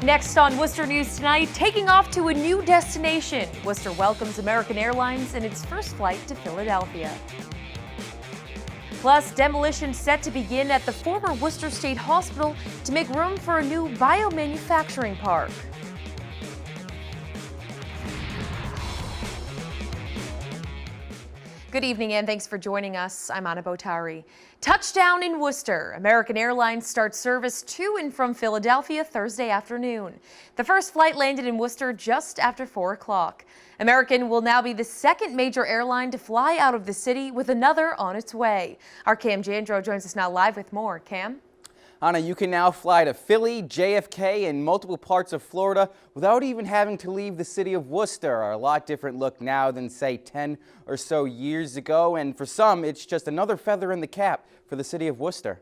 Next on Worcester News Tonight, taking off to a new destination. Worcester welcomes American Airlines in its first flight to Philadelphia. Plus, demolition set to begin at the former Worcester State Hospital to make room for a new biomanufacturing park. Good evening and thanks for joining us. I'm Bottary. Touchdown in Worcester. American Airlines starts service to and from Philadelphia Thursday afternoon. The first flight landed in Worcester just after 4 o'clock. American will now be the second major airline to fly out of the city, with another on its way. Our Cam Jandro joins us now live with more. Cam? Anna, you can now fly to Philly, JFK, and multiple parts of Florida without even having to leave the city of Worcester. A lot different look now than, say, 10 or so years ago, and for some, it's just another feather in the cap for the city of Worcester.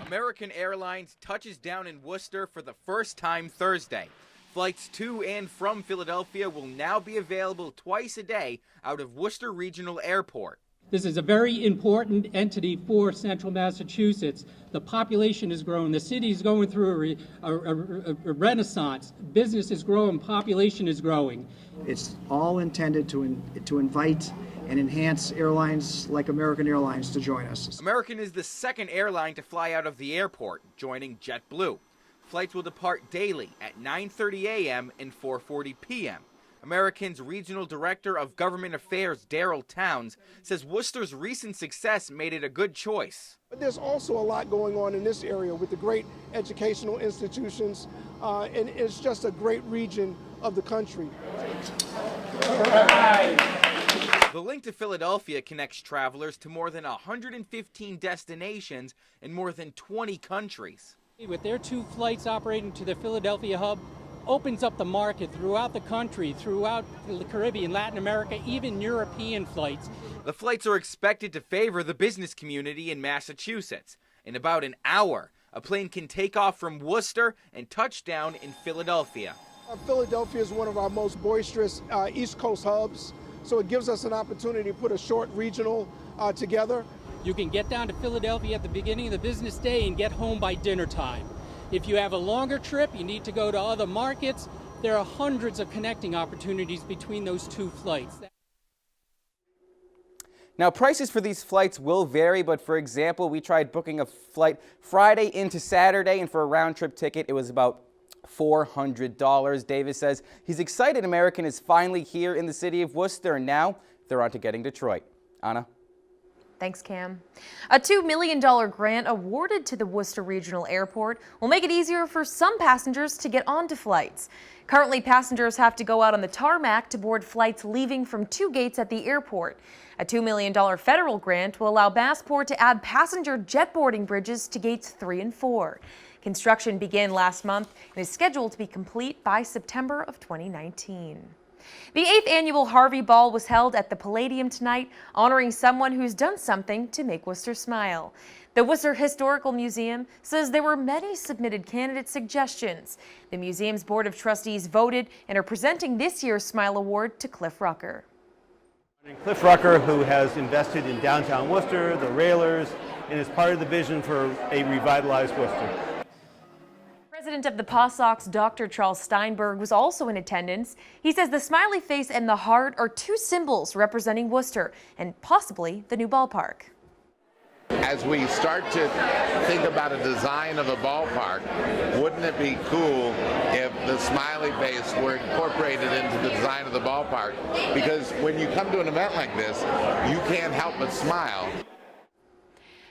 American Airlines touches down in Worcester for the first time Thursday. Flights to and from Philadelphia will now be available twice a day out of Worcester Regional Airport. This is a very important entity for central Massachusetts. The population is growing. The city is going through a renaissance. Business is growing. Population is growing. It's all intended to invite and enhance airlines like American Airlines to join us. American is the second airline to fly out of the airport, joining JetBlue. Flights will depart daily at 9:30 a.m. and 4:40 p.m. American's Regional Director of Government Affairs, Daryl Towns, says Worcester's recent success made it a good choice. But there's also a lot going on in this area with the great educational institutions, and it's just a great region of the country. The link to Philadelphia connects travelers to more than 115 destinations in more than 20 countries. With their 2 flights operating to the Philadelphia hub, opens up the market throughout the country, throughout the Caribbean, Latin America, even European flights. The flights are expected to favor the business community in Massachusetts. In about an hour, a plane can take off from Worcester and touch down in Philadelphia. Philadelphia is one of our most boisterous East Coast hubs, so it gives us an opportunity to put a short regional together. You can get down to Philadelphia at the beginning of the business day and get home by dinner time. If you have a longer trip, you need to go to other markets, there are hundreds of connecting opportunities between those 2 flights. Now, prices for these flights will vary, but for example, we tried booking a flight Friday into Saturday, and for a round-trip ticket, it was about $400. Davis says he's excited American is finally here in the city of Worcester, and now they're on to getting Detroit. Anna? Thanks, Cam. A $2 million grant awarded to the Worcester Regional Airport will make it easier for some passengers to get onto flights. Currently, passengers have to go out on the tarmac to board flights leaving from 2 gates at the airport. A $2 million federal grant will allow Massport to add passenger jet boarding bridges to gates 3 and 4. Construction began last month and is scheduled to be complete by September of 2019. The 8th annual Harvey Ball was held at the Palladium tonight, honoring someone who's done something to make Worcester smile. The Worcester Historical Museum says there were many submitted candidate suggestions. The museum's Board of Trustees voted and are presenting this year's Smile Award to Cliff Rucker. Cliff Rucker, who has invested in downtown Worcester, the railers, and is part of the vision for a revitalized Worcester. President of the Paw Sox, Dr. Charles Steinberg, was also in attendance. He says the smiley face and the heart are 2 symbols representing Worcester and possibly the new ballpark. As we start to think about a design of a ballpark, wouldn't it be cool if the smiley face were incorporated into the design of the ballpark? Because when you come to an event like this, you can't help but smile.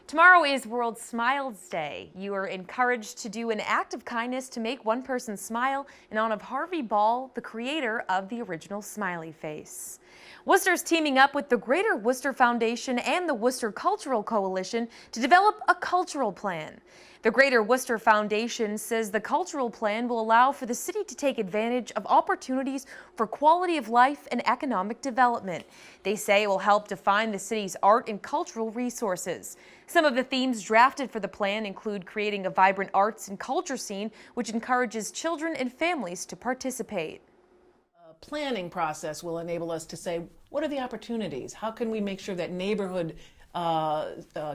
Tomorrow is World Smiles Day. You are encouraged to do an act of kindness to make one person smile in honor of Harvey Ball, the creator of the original smiley face. Worcester's teaming up with the Greater Worcester Foundation and the Worcester Cultural Coalition to develop a cultural plan. The Greater Worcester Foundation says the cultural plan will allow for the city to take advantage of opportunities for quality of life and economic development. They say it will help define the city's art and cultural resources. Some of the themes drafted for the plan include creating a vibrant arts and culture scene which encourages children and families to participate. Planning process will enable us to say, what are the opportunities? How can we make sure that neighborhood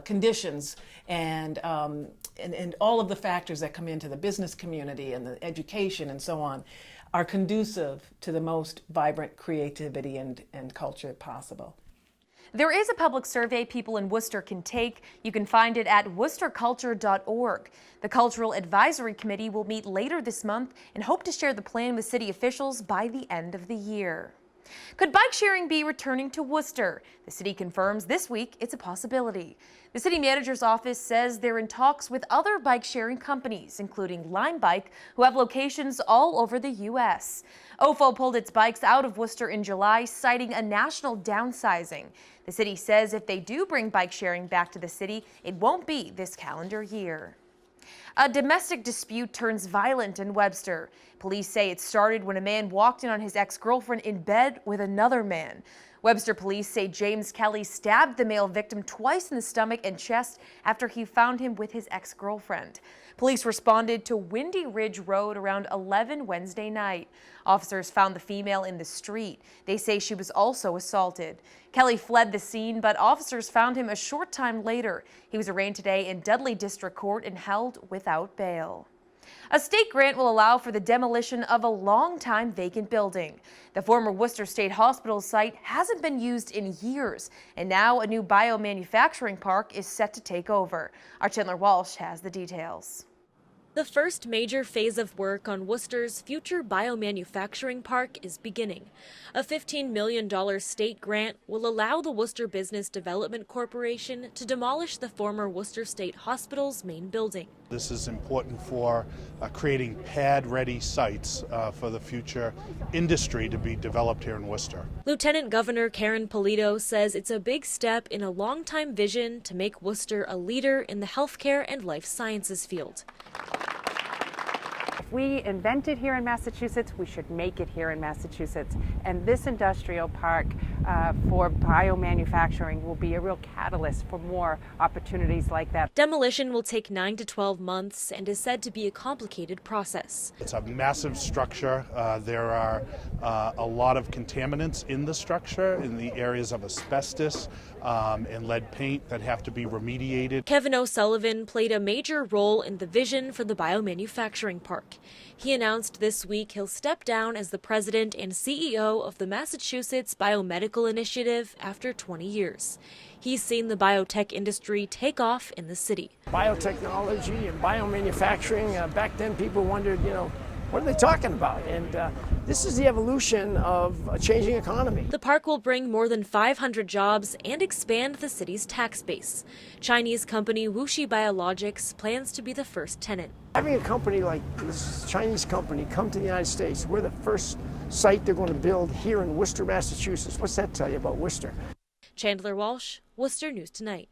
conditions and all of the factors that come into the business community and the education and so on are conducive to the most vibrant creativity and culture possible. There is a public survey people in Worcester can take. You can find it at worcesterculture.org. The Cultural Advisory Committee will meet later this month and hope to share the plan with city officials by the end of the year. Could bike sharing be returning to Worcester? The city confirms this week it's a possibility. The city manager's office says they're in talks with other bike sharing companies, including Lime Bike, who have locations all over the U.S. OFO pulled its bikes out of Worcester in July, citing a national downsizing. The city says if they do bring bike sharing back to the city, it won't be this calendar year. A domestic dispute turns violent in Webster. Police say it started when a man walked in on his ex-girlfriend in bed with another man. Webster police say James Kelly stabbed the male victim twice in the stomach and chest after he found him with his ex-girlfriend. Police responded to Windy Ridge Road around 11 Wednesday night. Officers found the female in the street. They say she was also assaulted. Kelly fled the scene, but officers found him a short time later. He was arraigned today in Dudley District Court and held without bail. A state grant will allow for the demolition of a long-time vacant building. The former Worcester State Hospital site hasn't been used in years, and now a new biomanufacturing park is set to take over. Our Chandler Walsh has the details. The first major phase of work on Worcester's future biomanufacturing park is beginning. A $15 million state grant will allow the Worcester Business Development Corporation to demolish the former Worcester State Hospital's main building. This is important for creating pad-ready sites for the future industry to be developed here in Worcester. Lieutenant Governor Karen Polito says it's a big step in a long-time vision to make Worcester a leader in the healthcare and life sciences field. If we invent it here in Massachusetts, we should make it here in Massachusetts. And this industrial park for biomanufacturing will be a real catalyst for more opportunities like that. Demolition will take 9 to 12 months and is said to be a complicated process. It's a massive structure. There are a lot of contaminants in the structure in the areas of asbestos and lead paint that have to be remediated. Kevin O'Sullivan played a major role in the vision for the biomanufacturing park. He announced this week he'll step down as the president and CEO of the Massachusetts Biomedical Initiative after 20 years. He's seen the biotech industry take off in the city. Biotechnology and biomanufacturing, back then people wondered, what are they talking about? And this is the evolution of a changing economy. The park will bring more than 500 jobs and expand the city's tax base. Chinese company Wuxi Biologics plans to be the first tenant. Having a company like this Chinese company come to the United States, we're the first site they're going to build here in Worcester, Massachusetts. What's that tell you about Worcester? Chandler Walsh, Worcester News Tonight.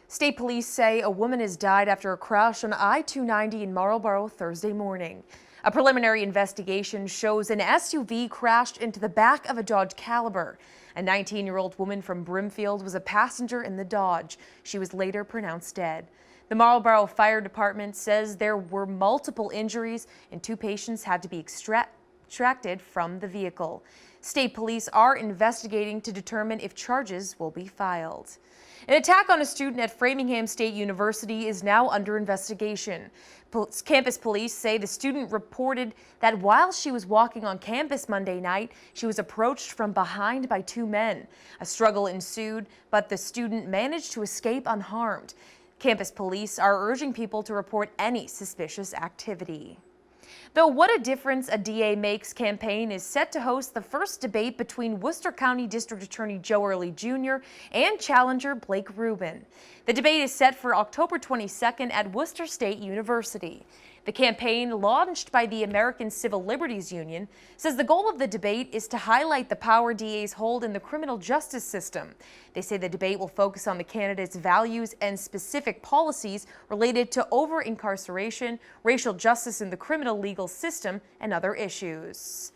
State police say a woman has died after a crash on I29 in Marlborough Thursday morning. A preliminary investigation shows an SUV crashed into the back of a Dodge Caliber. A 19-year-old woman from Brimfield was a passenger in the Dodge. She was later pronounced dead. The Marlborough Fire Department says there were multiple injuries and 2 patients had to be extracted from the vehicle. State police are investigating to determine if charges will be filed. An attack on a student at Framingham State University is now under investigation. Campus police say the student reported that while she was walking on campus Monday night, she was approached from behind by 2 men. A struggle ensued, but the student managed to escape unharmed. Campus police are urging people to report any suspicious activity. The What a Difference a DA Makes campaign is set to host the first debate between Worcester County District Attorney Joe Early Jr. and challenger Blake Rubin. The debate is set for October 22nd at Worcester State University. The campaign, launched by the American Civil Liberties Union, says the goal of the debate is to highlight the power DAs hold in the criminal justice system. They say the debate will focus on the candidates' values and specific policies related to over-incarceration, racial justice in the criminal legal system, and other issues.